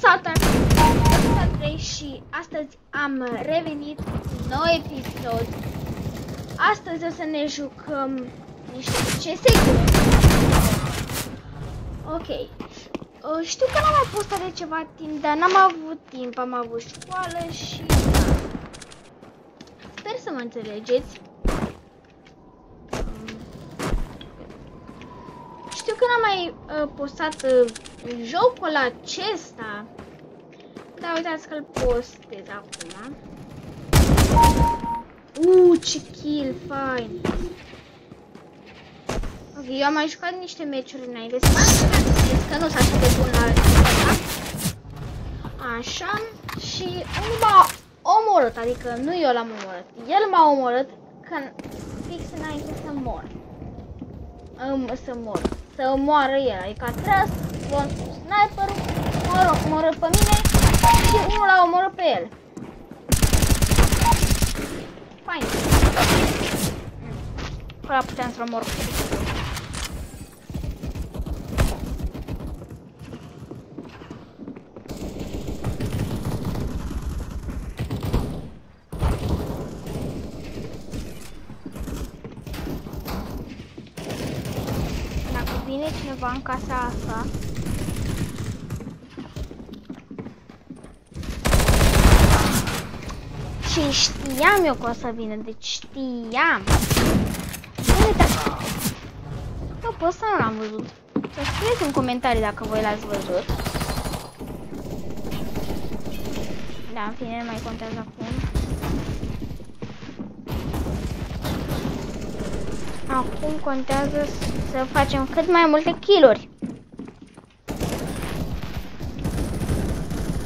Salutare și astăzi am revenit cu un nou episod. Astăzi o să ne jucăm niște CS:GO. Ok. Știu că n-am mai postat de ceva timp, dar n-am avut timp, am avut școală și... Sper să mă înțelegeți. Știu că n-am mai postat jocul acesta. Da, uitați că-l postez acum. Ce kill, fain. Ok, eu am mai jucat niște meciuri înainte. Să că nu s-a așa de bun la asta. Așa. Și unul m-a omorât, adică nu eu l-am omorât. El m-a omorât când fix înainte să mor. Să moară el, adică a tras sniperul, omoră pe mine și unul l-a omorât pe el. Fain. Ăla puteam să-l omor. Vine cineva în casa asta. Și știam eu că o să vină, deci știam. Eu pe ăsta nu l-am văzut. Să scrieți în comentarii dacă voi l-ați văzut. Da, în fine, nu mai contează acum. Acum contează să facem cât mai multe kill-uri.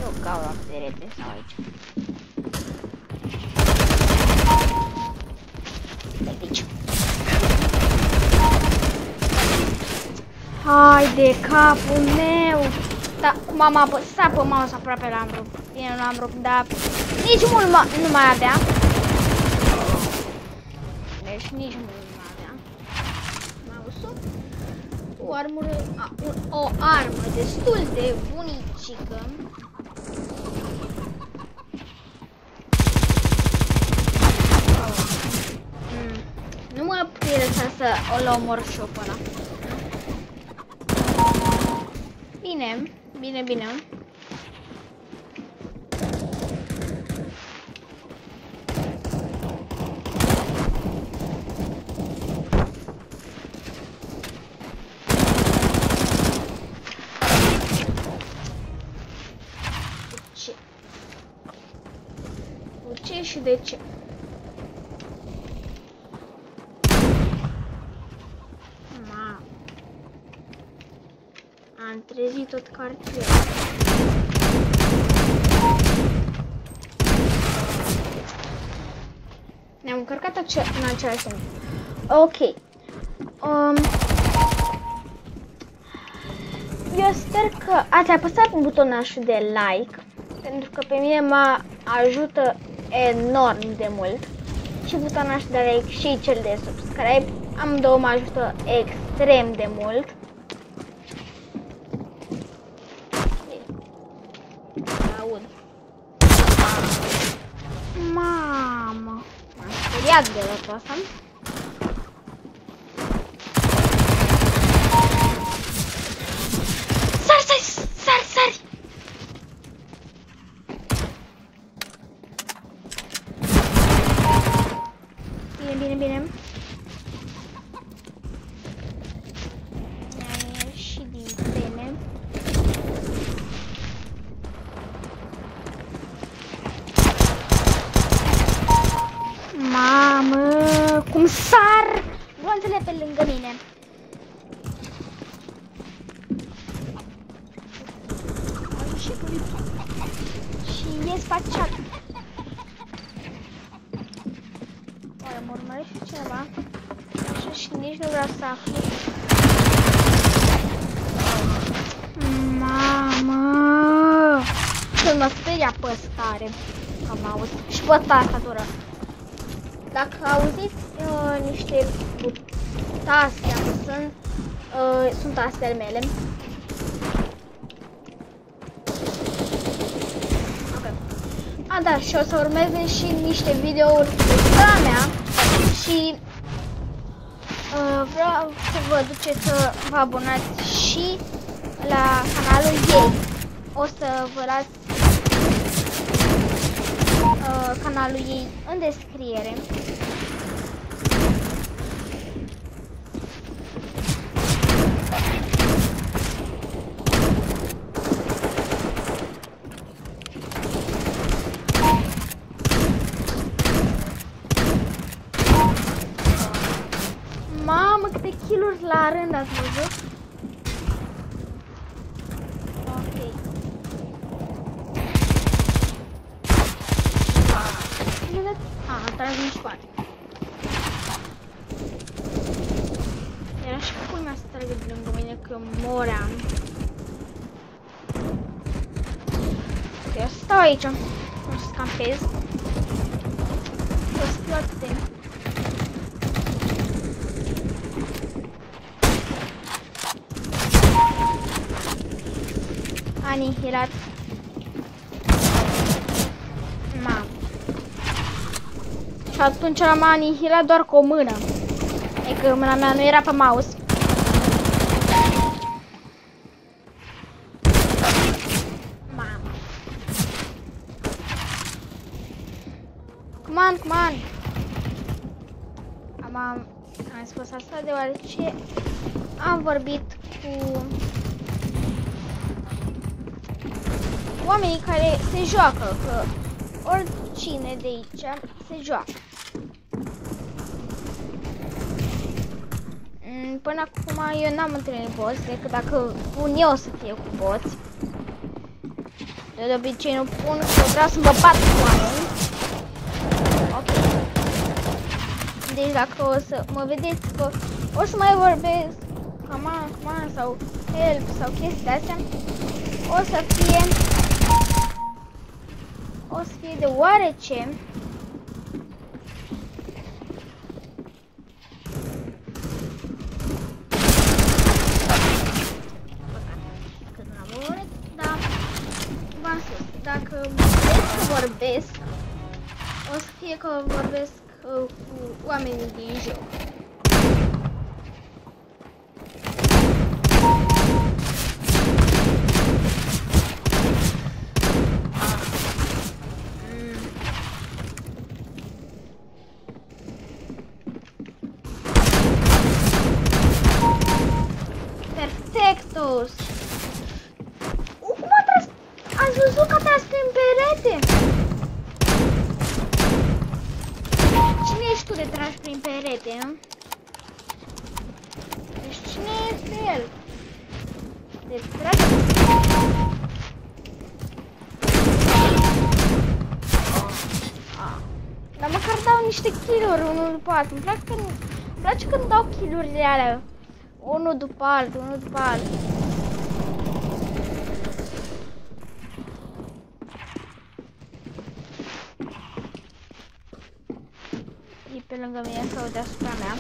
Eu caut la perete sau aici. De aici. Hai de capul meu! Da, cum am apăsat pe mouse aproape l-am rupt. Bine, nu l-am rupt, dar nici mult nu mai avea. Deci nici mult. O armă destul de bunicică. Nu mă lăsa să o omor și-o pe ăla. Bine, bine, bine. Și de ce? Am trezit tot cartierul. Ne-am încărcat în același timp. Ok. Eu sper că ați apăsat butonașul de like, pentru că pe mine mă ajută enorm de mult. Și butonul de like și cel de subscribe. Amândouă mă ajută extrem de mult. Aud. Mamă, m-am speriat de data asta. Sari! Bine. Mi-a ieșit din teme. Mamă, cum sar gloanțele pe lângă mine. Și ies faciat. Mă urmărește cineva și nici nu vreau să aflu. Mamă! Când mă speria pe stare, că mă auz și pe tastatură. Dacă auziți niște taste apăsând, sunt tastele mele. Da, și o să urmeze și niște videouri despre a mea și vreau să vă duceți să vă abonați și la canalul ei. O să vă las canalul ei în descriere. Mamă, câte kill-uri la rând ați văzut? Ok. Am tras în spate. Era și culmea să tragă de lângă mine că moream. Ok, o să stau aici. O să campez. O să fiu atent. Anihilat. Mamă. Și atunci l-am anihilat doar cu o mână. E că mâna mea nu era pe mouse. Mamă. Come on, come on. Am spus asta deoarece am vorbit cu oamenii care se joacă, că oricine de aici se joacă. Până acum eu n-am întâlnit boți, decât dacă pun eu să fie cu boți. De obicei nu pun, că vreau să mă bat cu oameni. Ok. Deci dacă o să mă vedeți că o să mai vorbesc come on sau help sau chestii astea, o să fie deoarece dacă vreți să vorbesc, o să fie că vorbesc cu oamenii din joc. Perfectus! Cum a tras? Ați văzut că a tras prin perete? Cine ești tu de tragi prin perete, nu? Deci cine este el? De tragi... Dar măcar dau niște kill-uri unul după altul. Îmi place când dau kill-urile alea. Unul după altul, unul după altul. E pe lângă mine sau deasupra mea.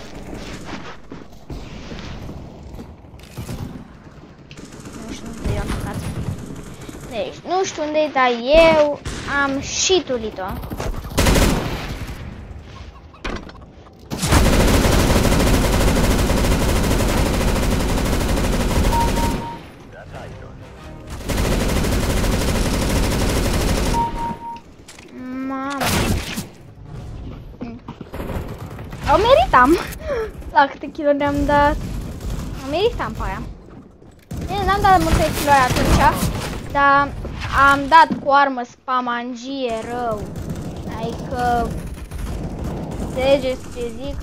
Nu știu unde eu am plecat. Deci, nu știu unde e, dar eu am și tulit-o. O meritam. La câte kilo ne-am dat. O meritam pe aia. N-am dat multe kilo atunci, dar am dat cu armă spamangie rău. Adică înțelegeți ce zic?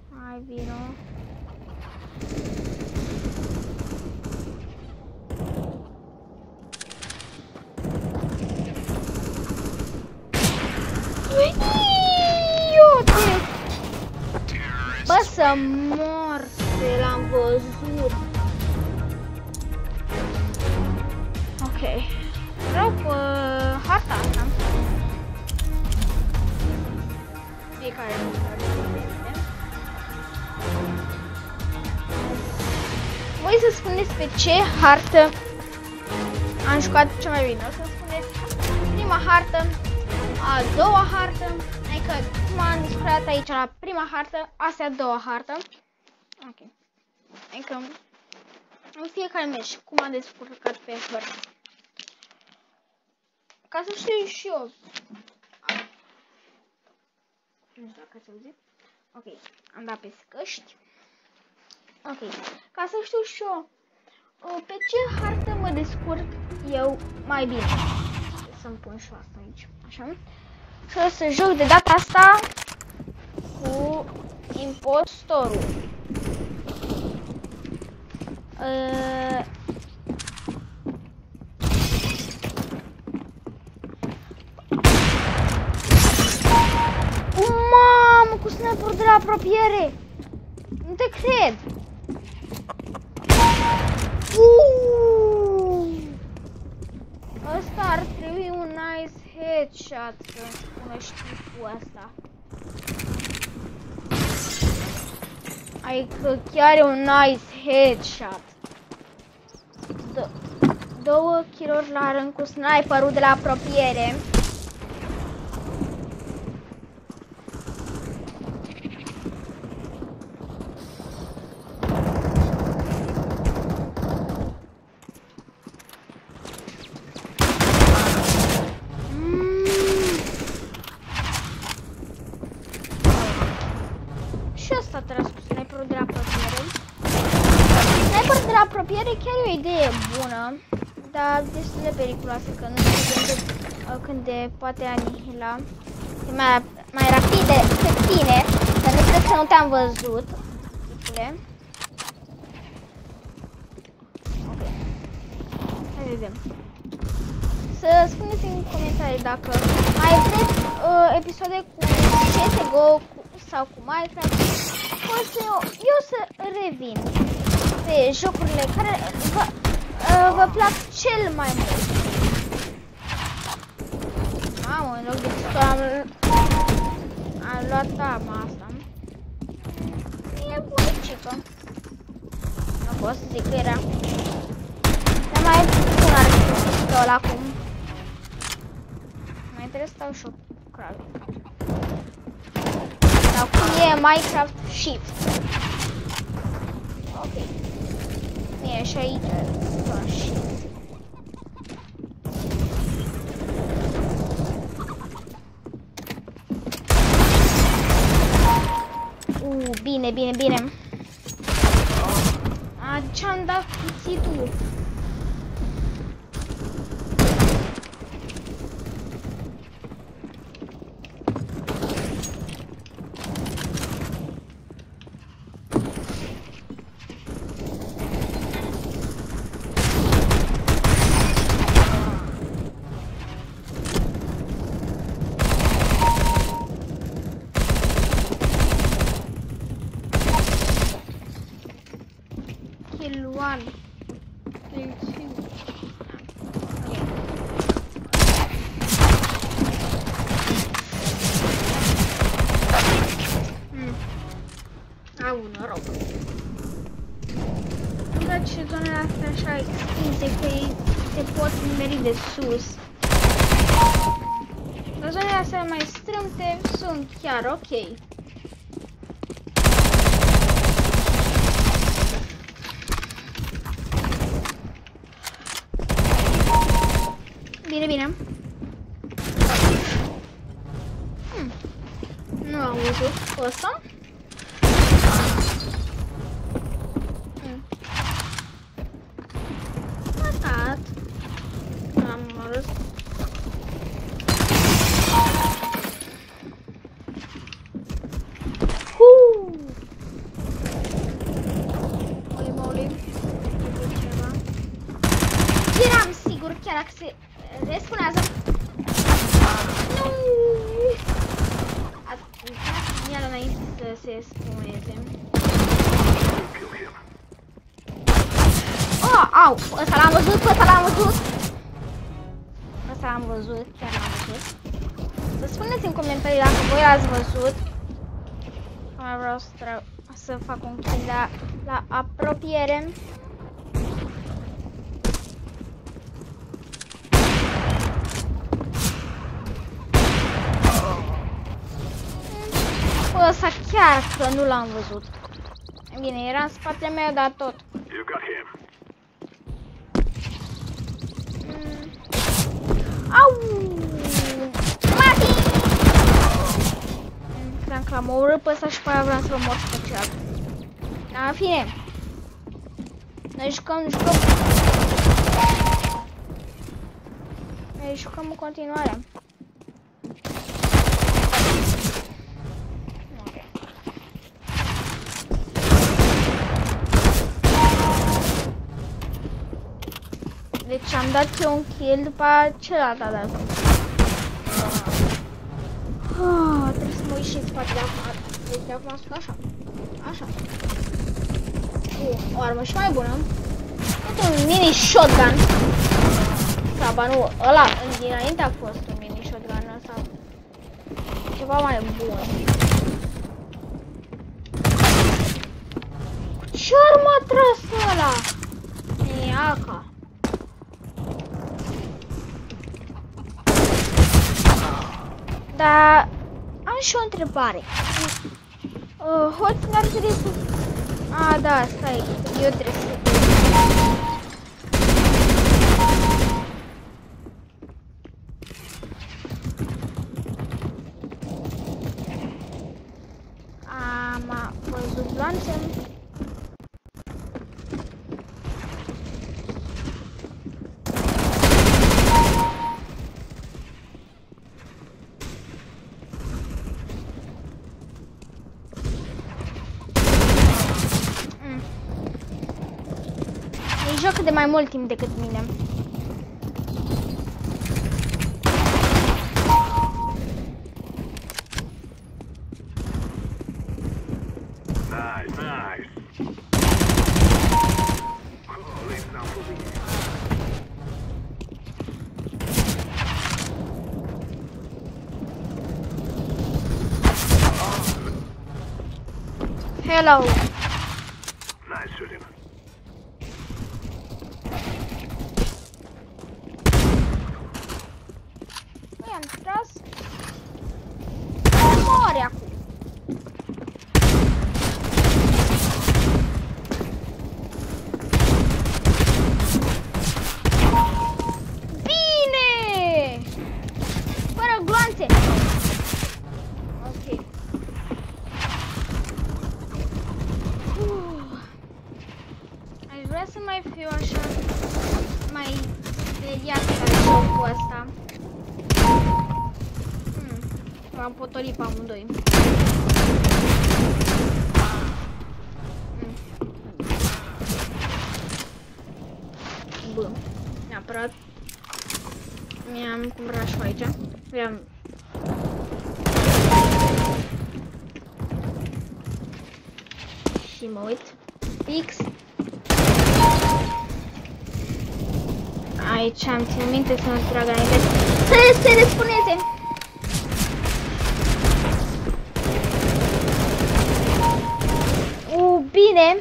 Hai vino. Bă, să mor, l-am văzut. Ok. Vreau pe harta asta. Fiecare voi să spuneți pe ce hartă am jucat cea mai bine. O să spun prima hartă, a doua hartă, adică cum am descurcat aici la prima hartă, asta e a doua hartă. Ok. Adică în fiecare meci, cum am descurcat pe hărți. Ca să știu și eu. Nu știu dacă se auzi. Ok, am dat pe scăști. Ok, ca să știu și eu pe ce hartă mă descurc eu mai bine. Să-mi pun și asta aici, așa. Și o să joc de data asta cu impostorul. Mamă, cu sniper de la apropiere! Nu te cred! Ăsta ar trebui un nice headshot, să spună știful ăsta. Adică chiar e un nice headshot. Două kill-uri la rând cu sniperul de la apropiere. Apropiere chiar e o idee bună, dar destul de periculoasă, că nu știu când te poate anihila. E mai rapid decât tine, dar nu cred că nu te-am văzut, tipule. Ok. Hai vedem. Să spuneți în comentarii dacă mai vreți episoade cu CSGO sau cu Minecraft. O să eu să revin pe jocurile care vă plac cel mai mult. Mamă, în loc de pistolet am luat arma asta. E bunicică. Nu pot să zic că era. Dar mai bun ar fi pistol acum. Mai trebuie să stau și eu crack. Sau cum e Minecraft Shift. Ok. E și aici doar Shift. Bine, bine, bine. Ce-am dat cuțitul? Și zonele astea așa extinse, că ei se pot nimeri de sus. Dar zonele astea mai strâmte sunt chiar ok. Bine, bine. Nu am văzut ăsta. Chiar dacă se respunează. Nu! Ia-l înainte să se spuneze. Oh, au! Ăsta l-am văzut, ăsta l-am văzut! Ăsta l-am văzut, chiar l-am văzut. Să spuneți în comentarii dacă voi l-ați văzut. Mai vreau să fac un kill la apropiere. clar că nu l-am văzut. Bine, era în spatele meu, dar tot. Au! Mati! Cream că l-am omorât pe ăsta și pe aia vreau să-l omor special. Dar în fine. Noi jucăm. Noi jucăm în continuare. Deci am dat eu un kill după celălalt a dat. Trebuie să mă uit și în spate de acum. Deci de acum sunt așa. Așa. O armă și mai bună. Uite un mini shotgun. Sau, ba nu, ăla dinainte a fost un mini shotgun ăsta. Ceva mai bun. Ce armă a tras ăla? Iaca. Dar am și o întrebare. Hoț n-ar trebui să... A, da, stai, eu trebuie să... Am văzut lanțe. Joacă de mai mult timp decât mine. Hello. Să mai fiu așa mai speriat ca jocul ăsta. M-am potolit pe amândoi. Bă, neapărat mi-am cumpărat și aici. Vreau... Și mă uit. Fix. Aici am ținut minte să nu trag înainte să se despuneze. Bine.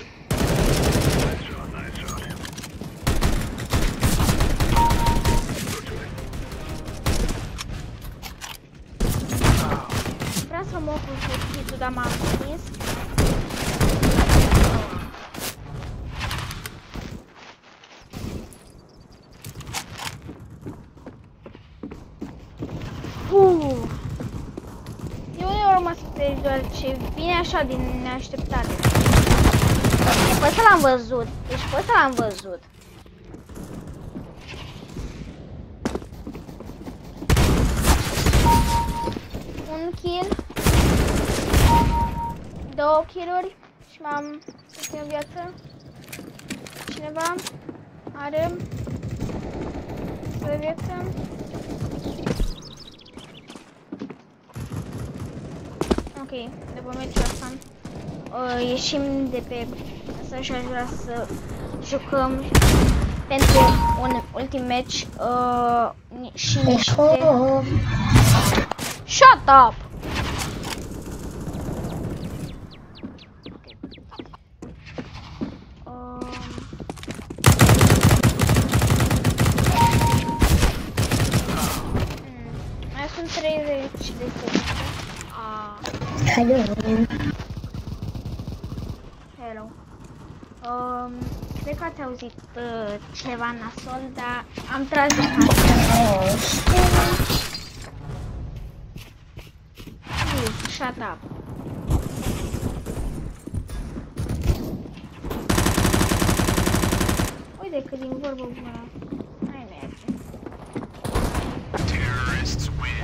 Vreau să mă ocup cu hitul, dar m-am prins. Eu uneori mă speri deoarece vine așa din neașteptate. Pe ăsta l-am văzut. Deci pe ăsta l-am văzut. Un kill. 2 kill-uri. Și m-am pus în viață. Cineva are să viață. Ok, după meciul ăsta ieșim de pe asta și aș vrea să jucăm pentru un ultim match și niște... Shut up! Mai sunt 30 de secunde. Hello. cred că ați auzit ceva nasol, dar am tras de casă. Shut up. Uite că din vorbă bună. Hai merge.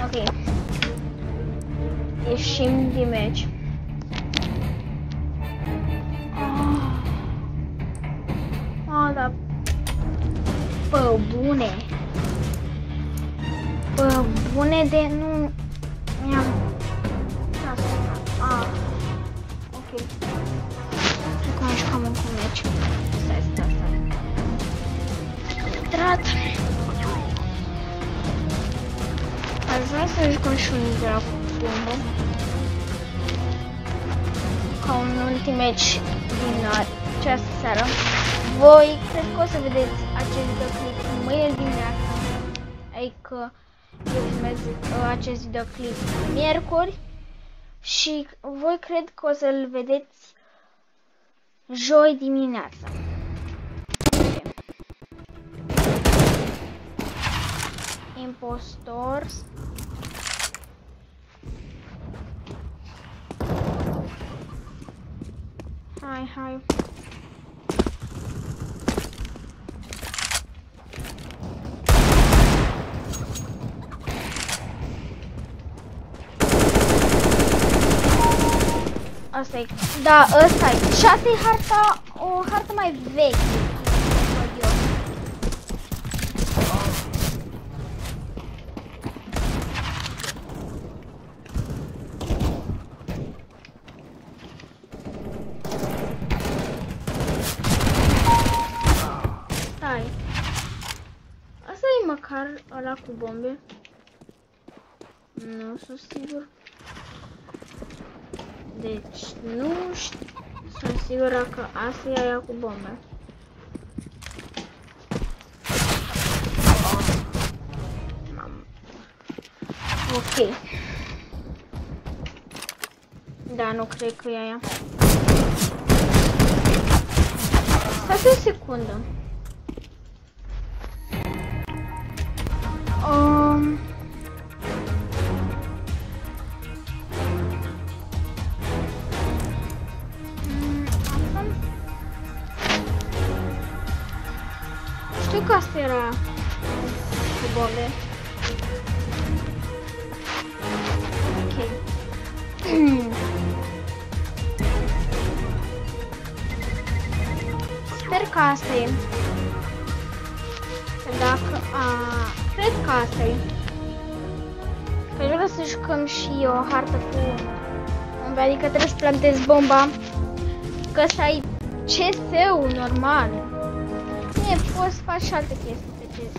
Ok. Ieșim din meci. Dar pă bune. Pă bune de nu mi-am. Ok. Acum jucăm un meci. Stai. Intrat. Aș vrea să jucăm și unul de la bombă. Ca un ultim meci din această seară. Voi cred că o să vedeți acest videoclip mâine dimineață. Adică eu filmez acest videoclip miercuri. Și voi cred că o să-l vedeți joi dimineața. Impostor. Hai. Asta e, da, ăsta e. Și asta e harta, o hartă mai veche. Stai. Asta e măcar ăla cu bombe. Nu sunt sigur. Deci nu știu, sunt sigură că asta e aia cu bombe. Ok. Da, nu cred că e aia. Stați o secundă. Știu că asta era cu bombe. Ok. Sper că asta e. Dacă... cred că asta e. Că vreau să jucăm și o hartă cu bombe, adică trebuie să plantezi bomba. Că ăsta e CS-ul normal. Bine, poți să faci și alte chestii pe CS.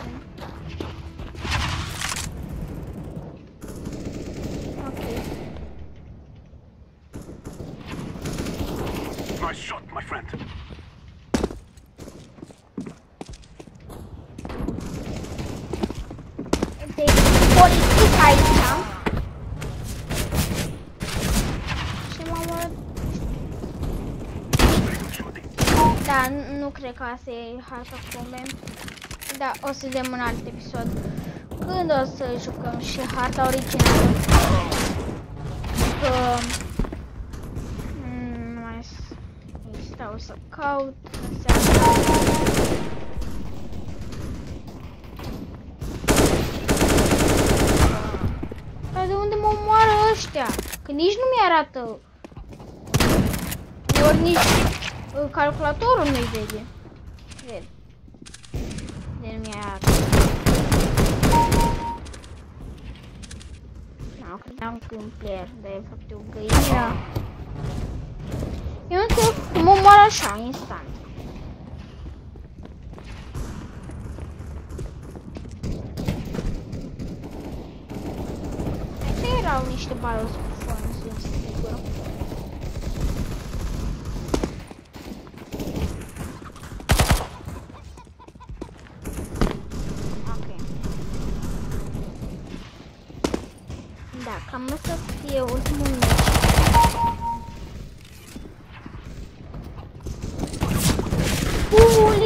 Ok. Nice shot, my friend. Deci, politic aici. Și m-am luat. Da, nu cred că asta e harta cu bombe. Da, o să vedem în alt episod. Când o să jucăm și harta originală. Că... nu mai stau să caut. Dar de unde mă omoară ăștia? Că nici nu mi-arată. Ori nici calculatorul nu-i vede. Vede. De nu mi-arată. Nu, credeam că e un player, dar e fapt o găină. Eu nu știu cum mă omoară așa, instant. Erau niște balos cu foame, sunt sigură. Ok. Da, cam asta fie ultimul meci. Ui!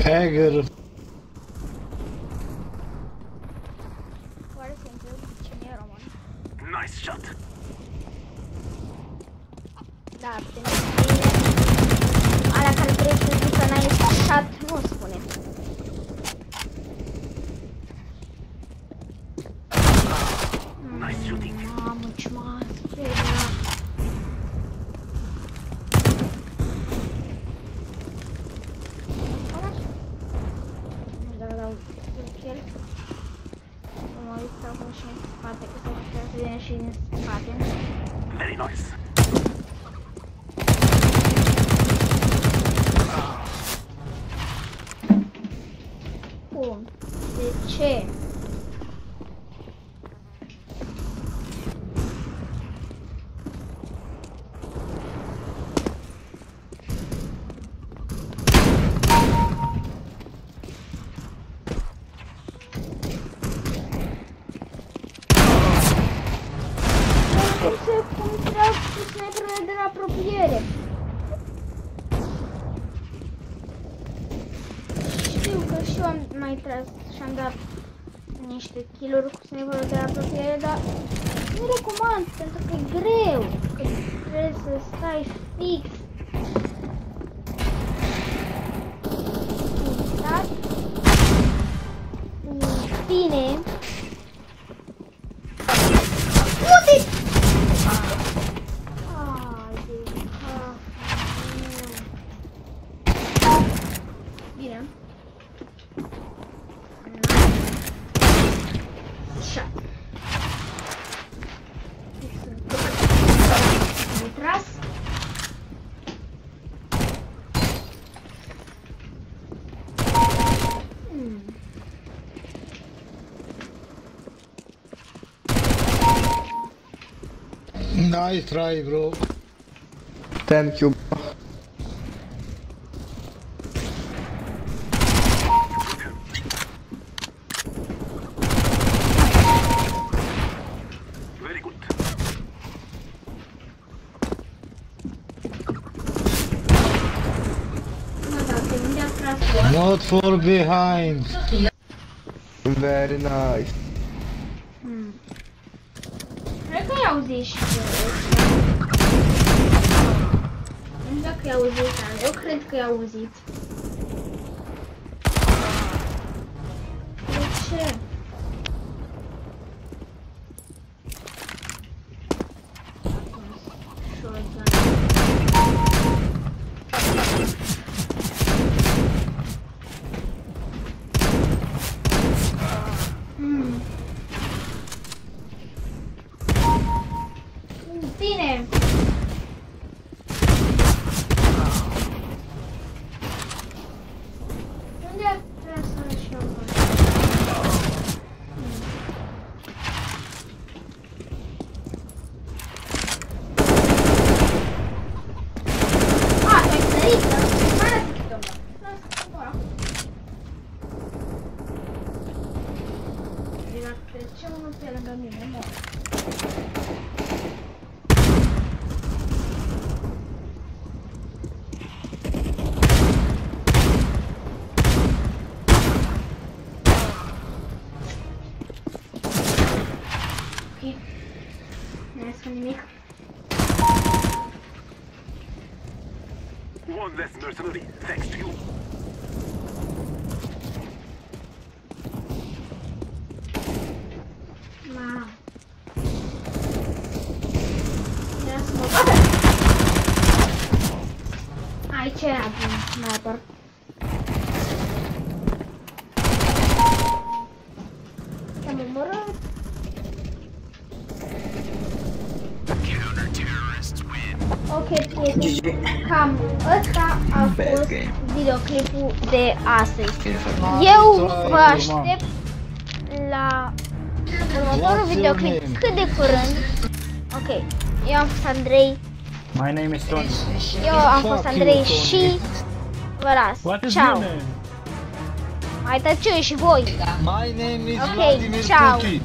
Hagger. Oare se întreb cine e român? Nice shot. Da, pentru mine, alea care trebuie să zică nice shot, nu spune. Nice shooting. Mamă, ce m-a speriat. Nu știu dacă dau kill. Mă uit acum și în spate, că s-ar putea să vină și din spate. Very nice. Bun. De ce? Cum trag cu sniperele de la apropiere? Știu că și eu am mai tras și am dat niște kill-uri cu sniperele de la apropiere, dar nu recomand pentru că e greu, că trebuie să stai fix. Dar bine. Unde? Bine. Așa. Am tras. Nice try, bro. Thank you. Very good. Unde a tras? Not for behind. Very nice. Cred că i-a auzit și nu știu dacă i-a auzit, dar eu cred că i-a auzit. De ce? Bine. Unde trebuie să și eu? Ai sărit, dar mai arată câte una. Dacă trece unul pe lângă mine, mor. One less mercenary, thanks to you. Ma. Ia să mă bată. Aici era bun sniper. Te-am omorât. Ok, prieteni, cam ăsta a fost videoclipul de astăzi. Eu vă aștept la următorul videoclip cât de curând. Ok, eu am fost Andrei. My name is Tony. Eu am fost Andrei și vă las. Ciao. Mai tăciui și voi. My name is Ok, Vladimir ciao. Putin.